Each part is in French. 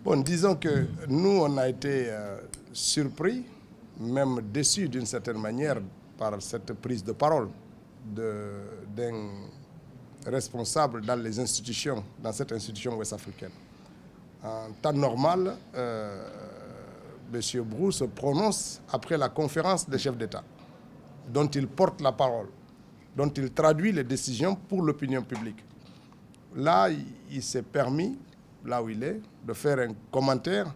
Bon, disons que nous, on a été surpris, même déçus d'une certaine manière par cette prise de parole d'un responsable dans les institutions, dans cette institution ouest-africaine. En temps normal, M. Brou se prononce après la conférence des chefs d'État, dont il porte la parole, dont il traduit les décisions pour l'opinion publique. Là, il s'est permis, là où il est, de faire un commentaire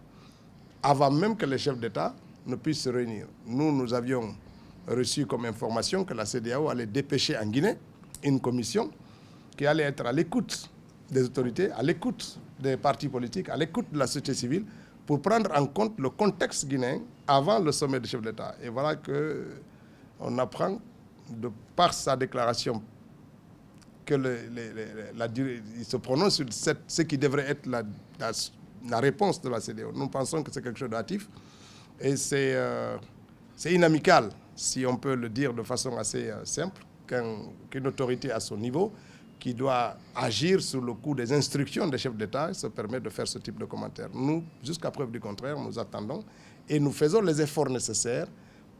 avant même que les chefs d'État ne puissent se réunir. Nous avions reçu comme information que la CEDEAO allait dépêcher en Guinée une commission qui allait être à l'écoute des autorités, à l'écoute des partis politiques, à l'écoute de la société civile, pour prendre en compte le contexte guinéen avant le sommet des chefs d'État. Et voilà qu'on apprend, de par sa déclaration, il se prononce sur ce qui devrait être la réponse de la CEDEAO. Nous pensons que c'est quelque chose de hâtif et c'est inamical, si on peut le dire de façon assez simple, qu'une autorité à son niveau, qui doit agir sous le coup des instructions des chefs d'État, se permet de faire ce type de commentaires. Nous, jusqu'à preuve du contraire, nous attendons et nous faisons les efforts nécessaires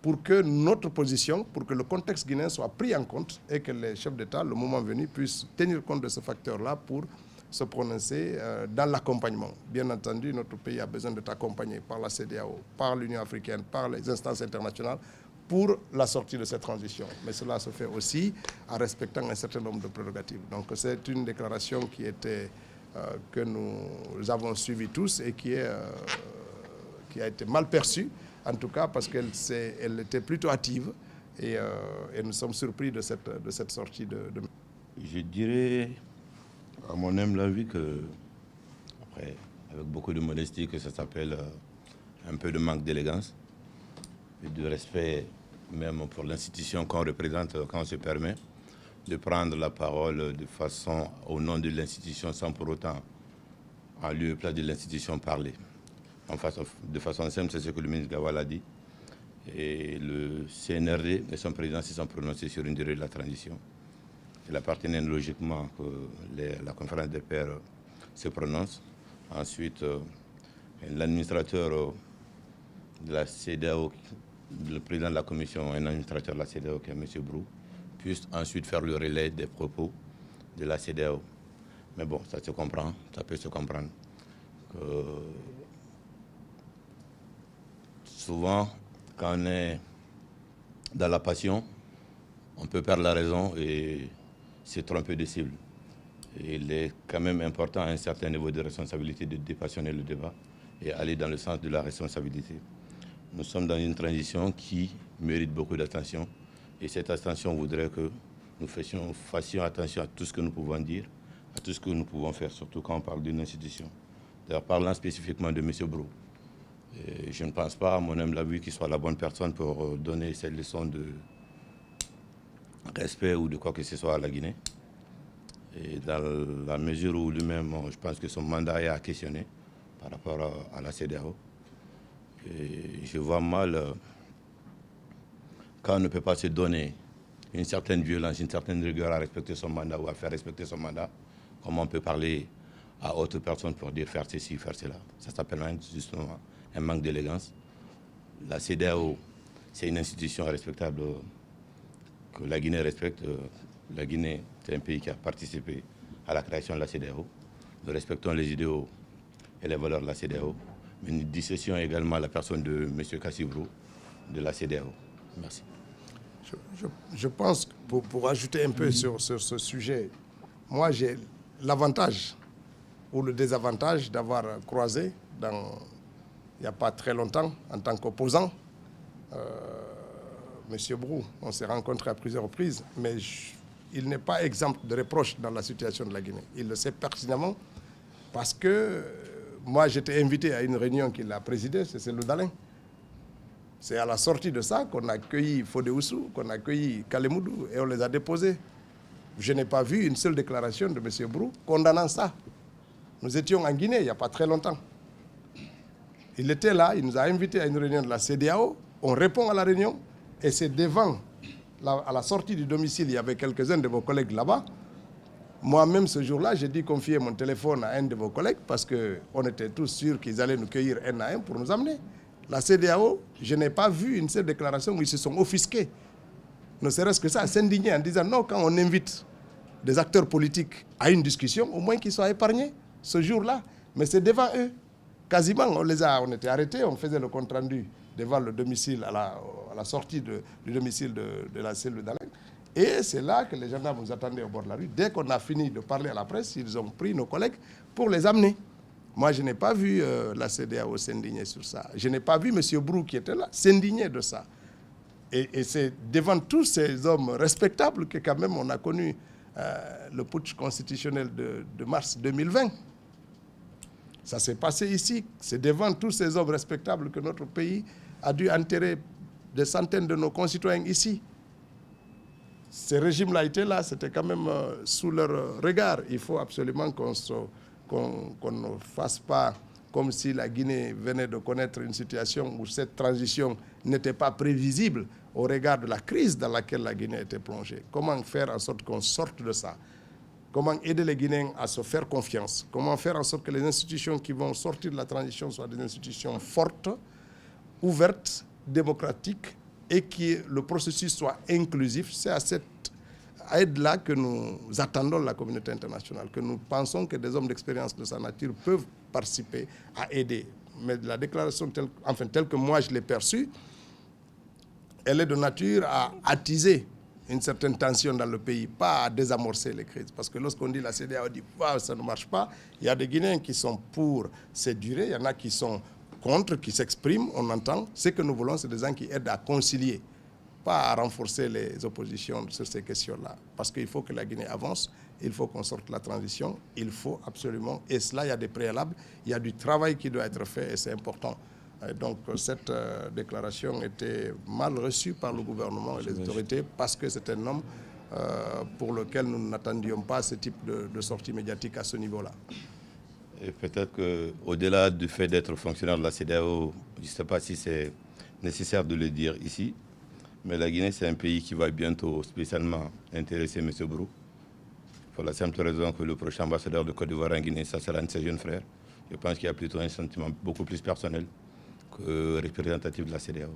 pour que notre position, pour que le contexte guinéen soit pris en compte et que les chefs d'État, le moment venu, puissent tenir compte de ce facteur-là pour se prononcer dans l'accompagnement. Bien entendu, notre pays a besoin d'être accompagné par la CEDEAO, par l'Union africaine, par les instances internationales pour la sortie de cette transition. Mais cela se fait aussi en respectant un certain nombre de prérogatives. Donc c'est une déclaration que nous avons suivie tous et qui a été mal perçue, en tout cas parce qu'elle était plutôt hâtive et nous sommes surpris de cette sortie de... Je dirais, à mon humble avis, que, après, avec beaucoup de modestie, que ça s'appelle un peu de manque d'élégance et de respect même pour l'institution qu'on représente quand on se permet de prendre la parole de façon au nom de l'institution sans pour autant, en lieu et place de l'institution, parler. De façon simple, c'est ce que le ministre Gawal a dit. Et le CNRD et son président se sont prononcés sur une durée de la transition. Il appartenait logiquement que la conférence des pairs se prononce. Ensuite, l'administrateur de la CEDEAO, le président de la commission, un administrateur de la CEDEAO qui est M. Brou, puisse ensuite faire le relais des propos de la CEDEAO. Mais bon, ça se comprend, ça peut se comprendre. Souvent, quand on est dans la passion, on peut perdre la raison et se tromper de cible. Et il est quand même important à un certain niveau de responsabilité de dépassionner le débat et aller dans le sens de la responsabilité. Nous sommes dans une transition qui mérite beaucoup d'attention et cette attention voudrait que nous fassions attention à tout ce que nous pouvons dire, à tout ce que nous pouvons faire, surtout quand on parle d'une institution. D'ailleurs, parlant spécifiquement de M. Brou, je ne pense pas, à mon humble avis, qu'il soit la bonne personne pour donner cette leçon de respect ou de quoi que ce soit à la Guinée. Et dans la mesure où lui-même, je pense que son mandat est à questionner par rapport à la CEDEAO. Et je vois mal quand on ne peut pas se donner une certaine violence, une certaine rigueur à respecter son mandat ou à faire respecter son mandat, comment on peut parler à autre personne pour dire faire ceci, faire cela. Ça s'appelle justement un manque d'élégance. La CEDEAO, c'est une institution respectable que la Guinée respecte. La Guinée, c'est un pays qui a participé à la création de la CEDEAO. Nous respectons les idéaux et les valeurs de la CEDEAO, mais nous dissocions également la personne de M. Kassi Brou de la CEDEAO. Merci. Je pense, pour ajouter un peu sur ce sujet, moi j'ai l'avantage ou le désavantage d'avoir croisé il n'y a pas très longtemps, en tant qu'opposant, M. Brou. On s'est rencontrés à plusieurs reprises, mais il n'est pas exempt de reproches dans la situation de la Guinée. Il le sait pertinemment parce que moi j'étais invité à une réunion qu'il a présidée, c'est celle d'Alain. C'est à la sortie de ça qu'on a accueilli Fodé Oussou, qu'on a accueilli Kalemoudou et on les a déposés. Je n'ai pas vu une seule déclaration de M. Brou condamnant ça. Nous étions en Guinée il n'y a pas très longtemps. Il était là, il nous a invités à une réunion de la CEDEAO, on répond à la réunion et c'est devant, à la sortie du domicile, il y avait quelques-uns de vos collègues là-bas. Moi-même, ce jour-là, j'ai dû confier mon téléphone à un de vos collègues parce qu'on était tous sûrs qu'ils allaient nous cueillir un à un pour nous amener. La CEDEAO, je n'ai pas vu une seule déclaration où ils se sont offusqués. Ne serait-ce que ça, s'indigner en disant non, quand on invite des acteurs politiques à une discussion, au moins qu'ils soient épargnés ce jour-là. Mais c'est devant eux. Quasiment, on était arrêtés, on faisait le compte-rendu devant le domicile, à la sortie du domicile de la cellule d'Alain. Et c'est là que les gendarmes nous attendaient au bord de la rue. Dès qu'on a fini de parler à la presse, ils ont pris nos collègues pour les amener. Moi, je n'ai pas vu la CEDEAO s'indigner sur ça. Je n'ai pas vu M. Brou, qui était là, s'indigner de ça. Et c'est devant tous ces hommes respectables que quand même on a connu le putsch constitutionnel de mars 2020. Ça s'est passé ici. C'est devant tous ces hommes respectables que notre pays a dû enterrer des centaines de nos concitoyens ici. Ces régimes-là étaient là, c'était quand même sous leur regard. Il faut absolument qu'on ne fasse pas comme si la Guinée venait de connaître une situation où cette transition n'était pas prévisible au regard de la crise dans laquelle la Guinée était plongée. Comment faire en sorte qu'on sorte de ça? Comment aider les Guinéens à se faire confiance? Comment faire en sorte que les institutions qui vont sortir de la transition soient des institutions fortes, ouvertes, démocratiques, et que le processus soit inclusif? C'est à cette aide-là que nous attendons la communauté internationale, que nous pensons que des hommes d'expérience de sa nature peuvent participer à aider. Mais la déclaration telle que moi je l'ai perçue, elle est de nature à attiser une certaine tension dans le pays, pas à désamorcer les crises. Parce que lorsqu'on dit la CEDEAO dit wow, ça ne marche pas, il y a des Guinéens qui sont pour cette durée, il y en a qui sont contre, qui s'expriment, on entend. Ce que nous voulons, c'est des gens qui aident à concilier, pas à renforcer les oppositions sur ces questions-là. Parce qu'il faut que la Guinée avance, il faut qu'on sorte la transition, il faut absolument, et cela, il y a des préalables, il y a du travail qui doit être fait et c'est important. Et donc cette déclaration était mal reçue par le gouvernement et les autorités parce que c'est un homme pour lequel nous n'attendions pas ce type de sortie médiatique à ce niveau-là. Et peut-être qu'au-delà du fait d'être fonctionnaire de la CEDEAO, je ne sais pas si c'est nécessaire de le dire ici, mais la Guinée, c'est un pays qui va bientôt spécialement intéresser M. Brou, pour la simple raison que le prochain ambassadeur de Côte d'Ivoire en Guinée, ça sera un de ses jeunes frères. Je pense qu'il y a plutôt un sentiment beaucoup plus personnel que représentatif de la CEDEAO.